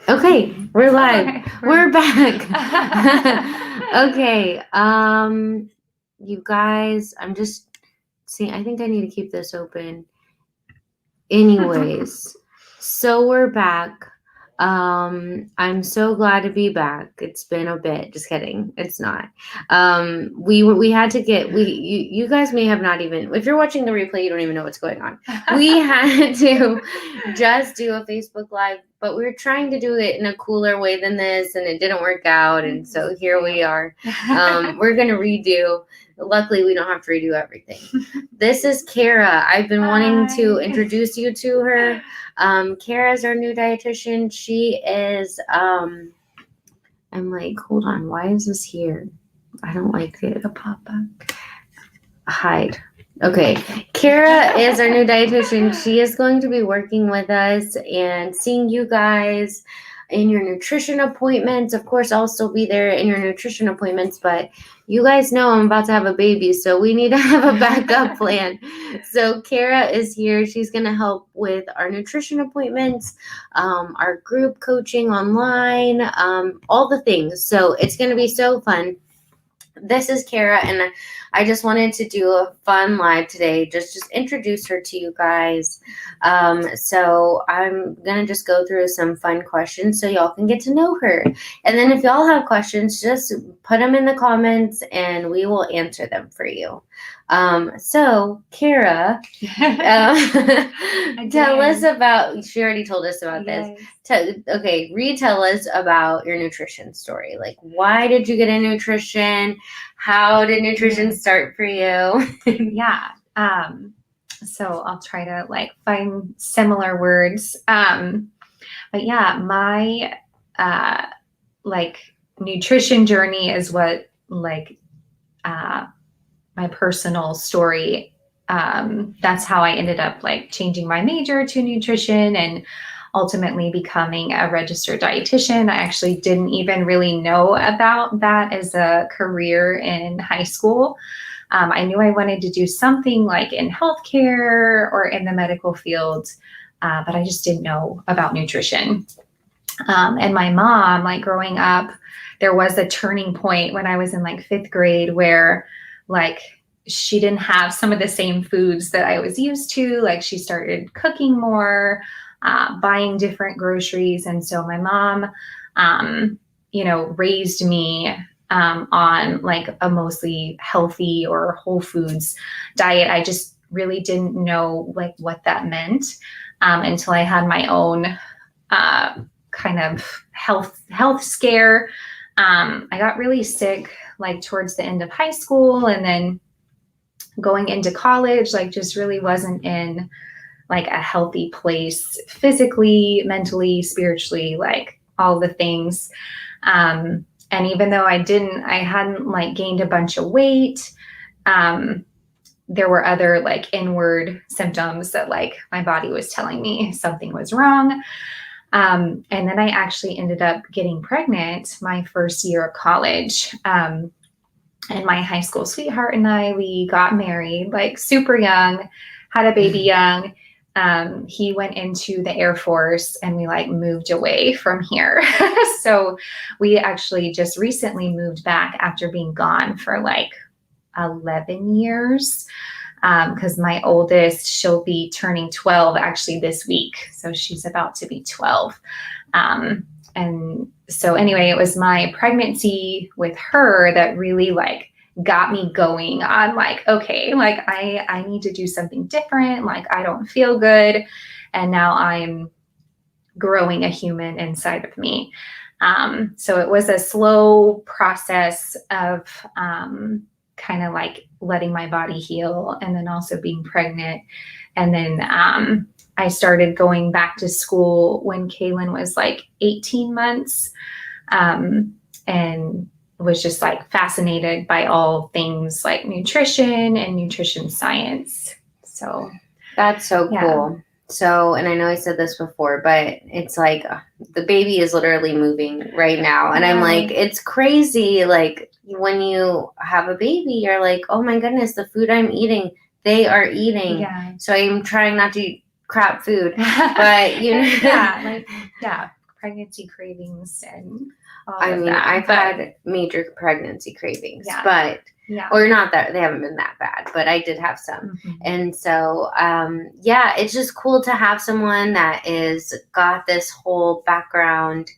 Okay, we're live. Okay, We're back. Okay, you guys, I'm just seeing, I think I need to keep this open. Anyways, so we're back. I'm so glad to be back. It's been a bit. Just kidding. It's not. We had to get you guys may have not even, if you're watching the replay, you don't even know what's going on. We had to just do a Facebook Live, but we were trying to do it in a cooler way than this, and it didn't work out. And so here we are. We're gonna redo. Luckily, we don't have to redo everything. This is Cara. I've been wanting to introduce you to her. Cara is our new dietitian. She is, I'm like, hold on, why is this here? I don't like it. A pop-up. Hide. Okay. Cara is our new dietitian. She is going to be working with us and seeing you guys in your nutrition appointments. Of course, I'll still be there in your nutrition appointments, but you guys know I'm about to have a baby, so we need to have a backup plan. So Cara is here. She's going to help with our nutrition appointments, our group coaching online, all the things. So it's going to be so fun. This is Cara, and I just wanted to do a fun live today. Just introduce her to you guys. So I'm gonna just go through some fun questions so y'all can get to know her. And then if y'all have questions, just put them in the comments, and we will answer them for you. So Cara, tell us about. She already told us about this. Okay, retell us about your nutrition story. Like, why did you get into nutrition? How did nutrition start for you? Yeah. So I'll try to find similar words. But yeah, my nutrition journey is what my personal story. That's how I ended up changing my major to nutrition and ultimately becoming a registered dietitian. I actually didn't even really know about that as a career in high school. I knew I wanted to do something in healthcare or in the medical field, but I just didn't know about nutrition. And my mom, growing up, there was a turning point when I was in 5th grade where she didn't have some of the same foods that I was used to. She started cooking more, buying different groceries. And so my mom, raised me on a mostly healthy or whole foods diet. I just really didn't know what that meant until I had my own kind of health scare. I got really sick towards the end of high school, and then going into college, just really wasn't in a healthy place physically, mentally, spiritually, all the things. And even though I hadn't gained a bunch of weight, there were other inward symptoms that my body was telling me something was wrong. And then I actually ended up getting pregnant my first year of college. And my high school sweetheart and we got married super young, had a baby young. He went into the Air Force, and we moved away from here. So we actually just recently moved back after being gone for 11 years. Because my oldest, she'll be turning 12 actually this week. So she's about to be 12. And so anyway, it was my pregnancy with her that really got me going on okay, I need to do something different. I don't feel good. And now I'm growing a human inside of me. So it was a slow process of kind of letting my body heal, and then also being pregnant. And then I started going back to school when Kaylin was 18 months, and was just fascinated by all things nutrition and nutrition science. So that's so cool. So, and I know I said this before, but it's the baby is literally moving right now. And I'm it's crazy. When you have a baby, you're oh my goodness, the food I'm eating, they are eating. Yeah. So I'm trying not to eat crap food, but pregnancy cravings and all I of mean, that. I've But, had major pregnancy cravings, Yeah. but yeah. or not that they haven't been that bad, but I did have some. Mhm. And so, yeah, it's just cool to have someone that is got this whole background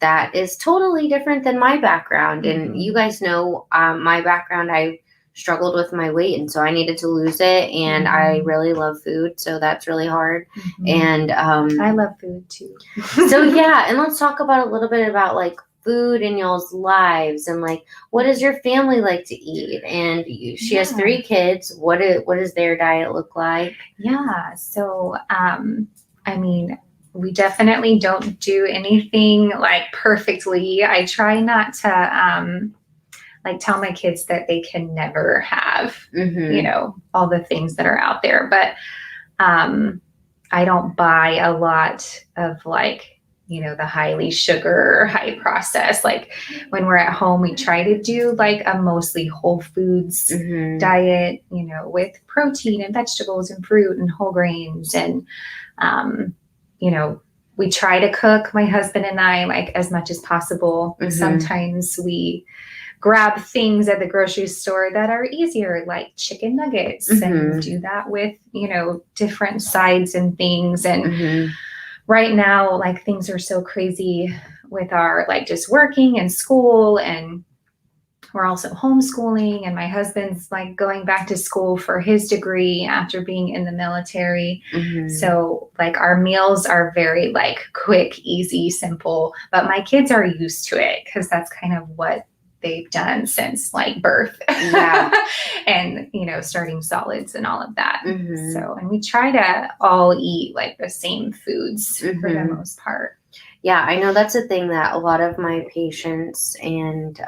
that is totally different than my background. And you guys know my background, I struggled with my weight, and so I needed to lose it. And I really love food, so that's really hard. And I love food too. so yeah, and let's talk about a little bit about like food in y'all's lives and like what does your family like to eat? And she has 3 kids. What does their diet look like? Yeah. So, I mean, we definitely don't do anything like perfectly. I try not to like tell my kids that they can never have, you know, all the things that are out there. But I don't buy a lot of like, you know, the highly sugar, high processed. Like when we're at home, we try to do like a mostly whole foods diet, you know, with protein and vegetables and fruit and whole grains. And, you know, we try to cook, my husband and I, like as much as possible. Sometimes we grab things at the grocery store that are easier, like chicken nuggets, and do that with, you know, different sides and things. And right now, like things are so crazy with our like just working and school, and we're also homeschooling, and my husband's like going back to school for his degree after being in the military. So like our meals are very like quick, easy, simple, but my kids are used to it because that's kind of what they've done since like birth. And you know, starting solids and all of that. So, and we try to all eat like the same foods for the most part. Yeah, I know that's a thing that a lot of my patients and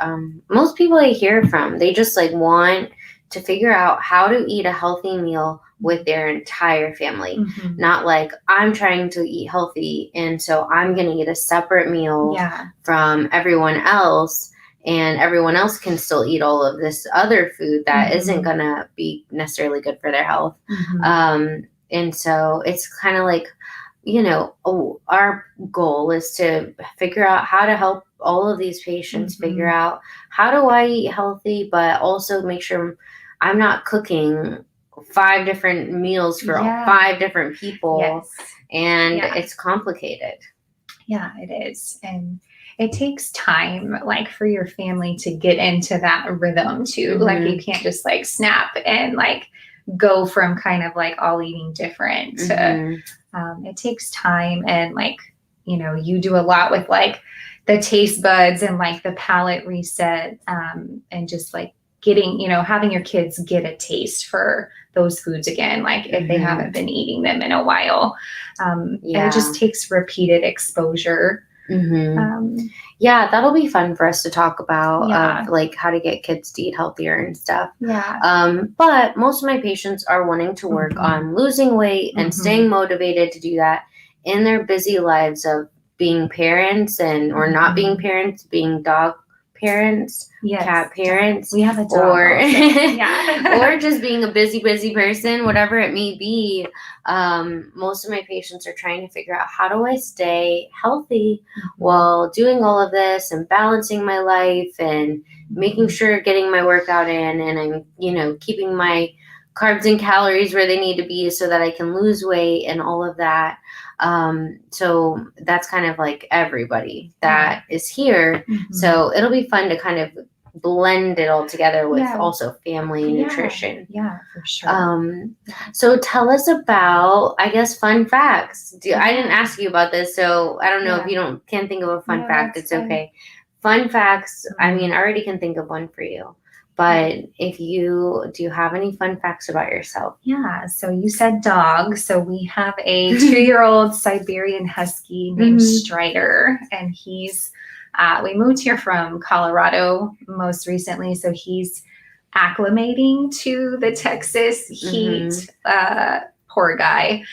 most people I hear from, they just like want to figure out how to eat a healthy meal with their entire family. Not like I'm trying to eat healthy and so I'm going to eat a separate meal from everyone else, and everyone else can still eat all of this other food that isn't going to be necessarily good for their health. And so it's kind of like, you know, our goal is to figure out how to help all of these patients figure out how do I eat healthy, but also make sure I'm not cooking 5 different meals for 5 different people. And it's complicated. Yeah, it is. And it takes time, like for your family to get into that rhythm too. Like you can't just like snap and like go from kind of like all eating different to, it takes time. And like, you know, you do a lot with like the taste buds and like the palate reset, and just like getting, you know, having your kids get a taste for those foods again, like if they haven't been eating them in a while. And it just takes repeated exposure. Yeah, that'll be fun for us to talk about, like how to get kids to eat healthier and stuff. But most of my patients are wanting to work on losing weight and staying motivated to do that in their busy lives of being parents and or not being parents, being dog parents, cat parents. We have a dog or or just being a busy person, whatever it may be. Most of my patients are trying to figure out how do I stay healthy while doing all of this and balancing my life and making sure getting my workout in, and I'm, you know, keeping my carbs and calories where they need to be so that I can lose weight and all of that. So that's kind of like everybody that is here. So it'll be fun to kind of blend it all together with also family nutrition. Yeah, for sure. So tell us about, I guess, fun facts. I didn't ask you about this, so I don't know if you can't think of a fun fact. It's okay. Fun facts. I mean, I already can think of one for you. But do you have any fun facts about yourself? Yeah. So you said dog. So we have a 2-year-old Siberian Husky named Strider, and he's, we moved here from Colorado most recently. So he's acclimating to the Texas heat, poor guy.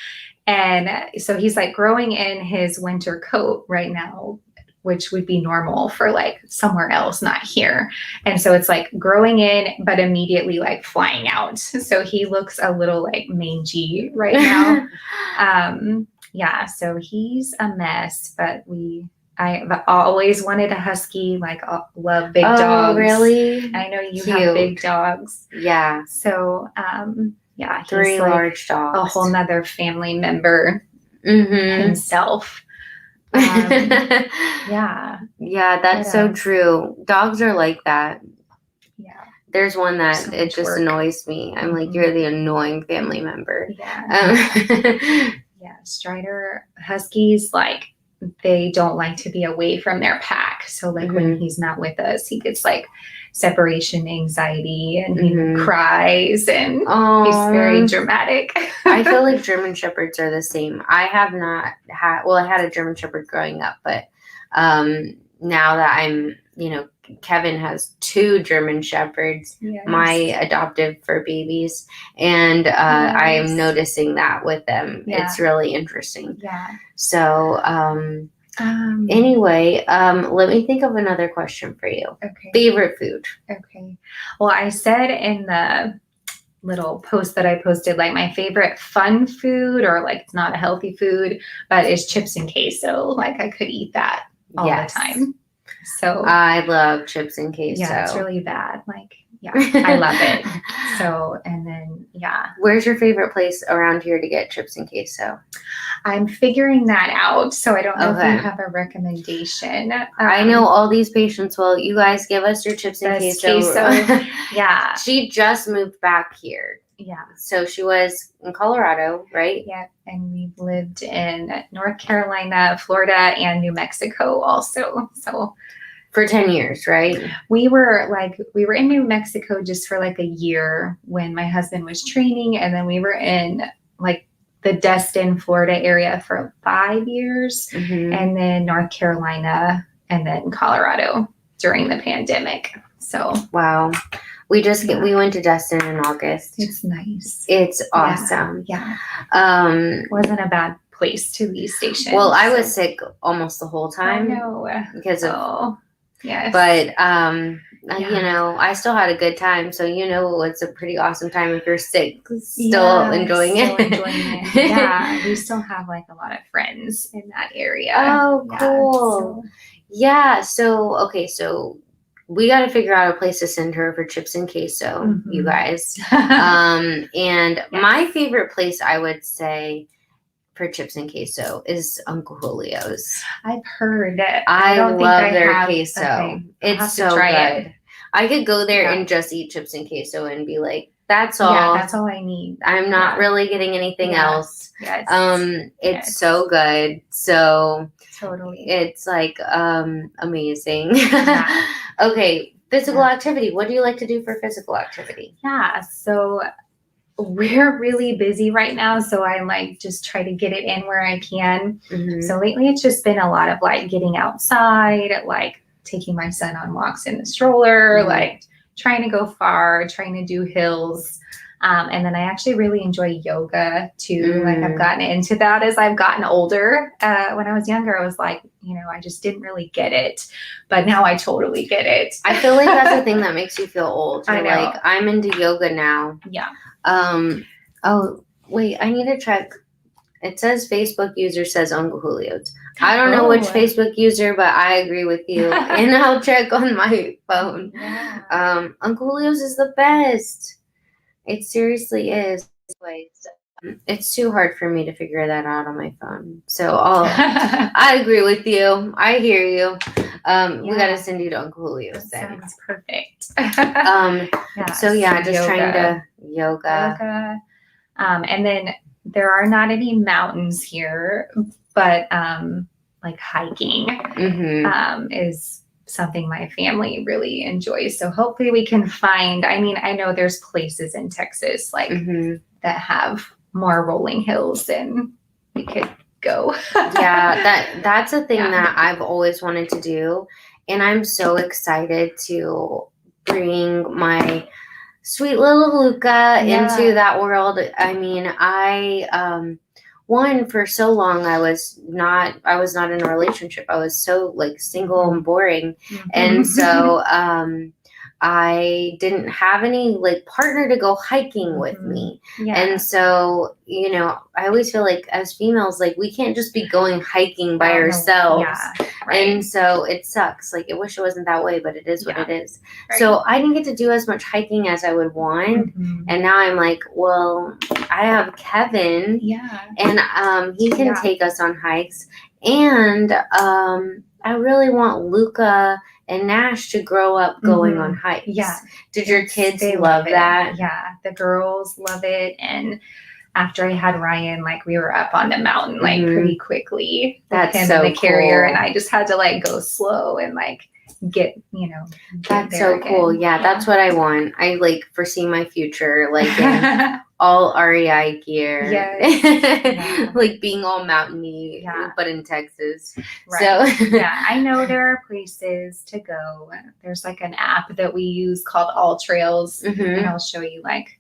And so he's like growing in his winter coat right now, which would be normal for like somewhere else, not here. And so it's like growing in, but immediately like flying out. So he looks a little like mangy right now. So he's a mess, but we I've always wanted a husky, like love big Oh, dogs. really? I know you Cute. have big dogs. Yeah. So, yeah, he's 3 like large dogs. a whole nother family member Mm-hmm. himself. Yeah. Yeah, that's What so else? true. Dogs are like that. Yeah. There's one that So it much just work. annoys me. I'm like, Mhm. you're the annoying family member. Yeah. Yeah. Strider Huskies, like, they don't like to be away from their pack. So, like, when he's not with us, he gets like separation anxiety and he cries and he's very dramatic. I feel like German Shepherds are the same. I have not had, well, I had a German Shepherd growing up, but now that I'm, Kevin has 2 German Shepherds, Yes. my adoptive fur babies, and I am noticing that with them. Yeah. It's really interesting. Yeah. So, anyway, let me think of another question for you. Okay. Favorite food? Okay. Well, I said in the little post that I posted, like, my favorite fun food, or like it's not a healthy food, but is chips and queso. Like, I could eat that all the time. So I love chips and queso. Yeah, it's really bad. Like, yeah, I love it. So, and then, yeah. Where's your favorite place around here to get chips and queso? I'm figuring that out. So I don't know if you have a recommendation. I know all these patients. Well, you guys give us your chips and queso. Yeah. She just moved back here. Yeah. So she was in Colorado, right? Yeah. And we've lived in North Carolina, Florida, and New Mexico also. So for 10 years, right? We were in New Mexico just for like a year when my husband was training. And then we were in like the Destin, Florida area for 5 years. And then North Carolina and then Colorado during the pandemic. So, wow. We went to Destin in August. It's nice. It's awesome. Yeah. Wasn't a bad place to be stationed. Well, I was sick almost the whole time. I know. Because of, yes. But, I still had a good time. So, it's a pretty awesome time if you're sick, still enjoying it. Yeah. We still have like a lot of friends in that area. Oh, cool. So, okay. So we got to figure out a place to send her for chips and queso, you guys. And my favorite place, I would say, for chips and queso is Uncle Julio's. I've heard it. I love their queso. Okay. It's so good. I could go there and just eat chips and queso and be like, that's all. Yeah, that's all I need. I'm not really getting anything else. Yes. It's so good. So totally. It's like amazing. Okay, physical activity. What do you like to do for physical activity? Yeah, so we're really busy right now, so I like just try to get it in where I can. So lately it's just been a lot of like getting outside, like taking my son on walks in the stroller, like trying to go far, trying to do hills. And then I actually really enjoy yoga too. Like, I've gotten into that as I've gotten older. When I was younger, I was like, I just didn't really get it, but now I totally get it. I feel like that's the thing that makes you feel old. You're I know. Like, I'm into yoga now. Yeah. Oh, wait, I need to check. It says Facebook user says Uncle Julio's. I don't know which Facebook user, but I agree with you. And I'll check on my phone. Yeah. Uncle Julio's is the best. It seriously is. It's too hard for me to figure that out on my phone. So I agree with you. I hear you. We got to send you to Uncle Julio's then. Sounds perfect. So just trying to yoga. And then there are not any mountains here, but like hiking is something my family really enjoys. So hopefully we can find, I know there's places in Texas like that have more rolling hills and we could go. That's a thing that I've always wanted to do. And I'm so excited to bring my sweet little Luca into that world. For so long I was not in a relationship. I was so like single and boring. And so I didn't have any like partner to go hiking with me. Yeah. And so, you know, I always feel like as females, like we can't just be going hiking by ourselves. Yeah. Right. And so it sucks. Like I wish it wasn't that way, but it is what it is. Right. So I didn't get to do as much hiking as I would want. And now I'm like, well, I have Kevin. Yeah. And he can take us on hikes. And I really want Luca and Nash to grow up going on hikes. Yeah. Did your kids love that? Yeah. The girls love it. And after I had Ryan, like we were up on the mountain like pretty quickly. That's him so in the carrier, cool. And I just had to like go slow and like get, you know. That's so cool. Yeah, that's what I want. I like foresee my future like in all REI gear. Yes. Like being all mountainy, but in Texas. Right. So yeah, I know there are places to go. There's like an app that we use called All Trails, and I'll show you like,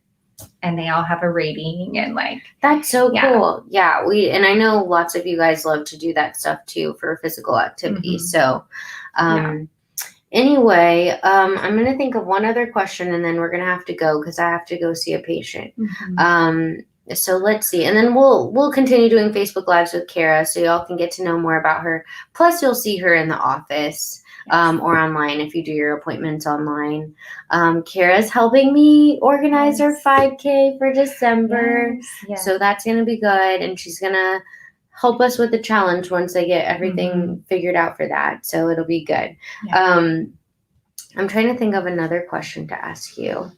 and they all have a rating and like. That's so cool. Yeah, and I know lots of you guys love to do that stuff too for physical activity. So, anyway, I'm going to think of one other question and then we're going to have to go because I have to go see a patient. So let's see. And then we'll continue doing Facebook Lives with Cara so y'all can get to know more about her. Plus you'll see her in the office or online if you do your appointments online. Cara's helping me organize our 5K for December. So that's going to be good. And she's going to help us with the challenge once I get everything figured out for that. So it'll be good. I'm trying to think of another question to ask you.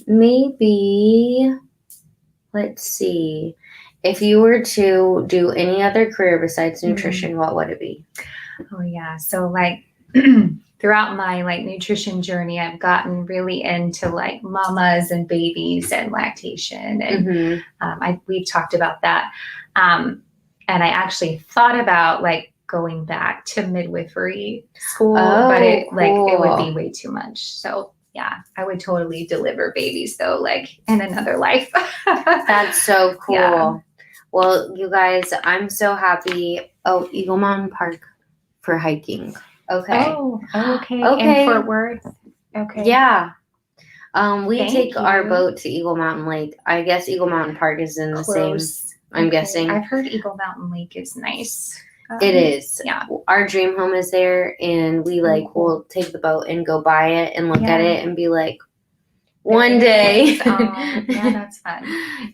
Maybe, let's see. If you were to do any other career besides nutrition, what would it be? Oh yeah. So like throughout my like nutrition journey, I've gotten really into like mamas and babies and lactation. And we've talked about that. And I actually thought about like going back to midwifery school, but it would be way too much. So yeah, I would totally deliver babies though, like in another life. That's so cool. Yeah. Well, you guys, I'm so happy. Oh, Eagle Mountain Park for hiking. Okay. Oh, okay. In Fort Worth. Okay. Yeah. We take our boat to Eagle Mountain Lake. I guess Eagle Mountain Park is in the same. I'm guessing. I've heard Eagle Mountain Lake is nice. It is. Yeah. Our dream home is there, and we we'll take the boat and go by it and look at it and be like, one day. Yeah, that's fun.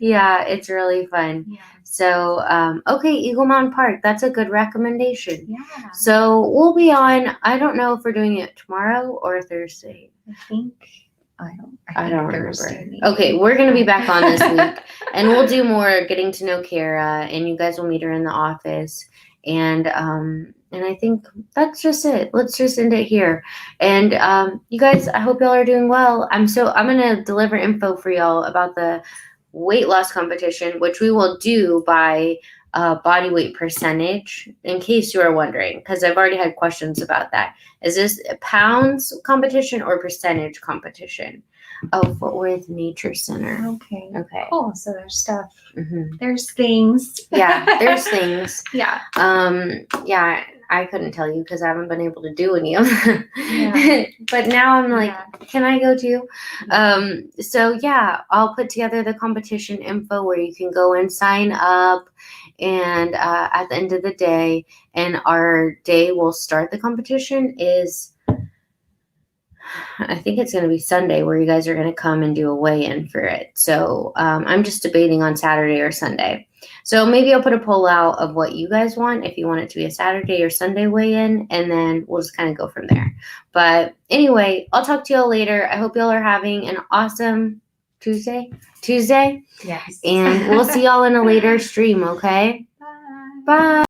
Yeah, it's really fun. Yeah. So, okay, Eagle Mountain Park. That's a good recommendation. Yeah. So we'll be on. I don't know if we're doing it tomorrow or Thursday. I don't remember. Okay, we're going to be back on this week, and we'll do more getting to know Cara, and you guys will meet her in the office. And I think that's just it. Let's just end it here. And you guys, I hope y'all are doing well. I'm going to deliver info for y'all about the weight loss competition, which we will do by body weight percentage, in case you are wondering, because I've already had questions about that. Is this a pounds competition or percentage competition? Oh, Fort Worth Nature Center. Okay. Cool. So there's stuff. There's things. Yeah, there's things. Yeah. Yeah, I couldn't tell you because I haven't been able to do any of them. Yeah. But now I'm like, can I go too? So yeah, I'll put together the competition info where you can go and sign up. And at the end of the day, and our day we'll start the competition is, I think it's going to be Sunday where you guys are going to come and do a weigh-in for it. So I'm just debating on Saturday or Sunday. So maybe I'll put a poll out of what you guys want, if you want it to be a Saturday or Sunday weigh-in, and then we'll just kind of go from there. But anyway, I'll talk to y'all later. I hope y'all are having an awesome Tuesday? Yes. And we'll see y'all in a later stream, okay? Bye. Bye.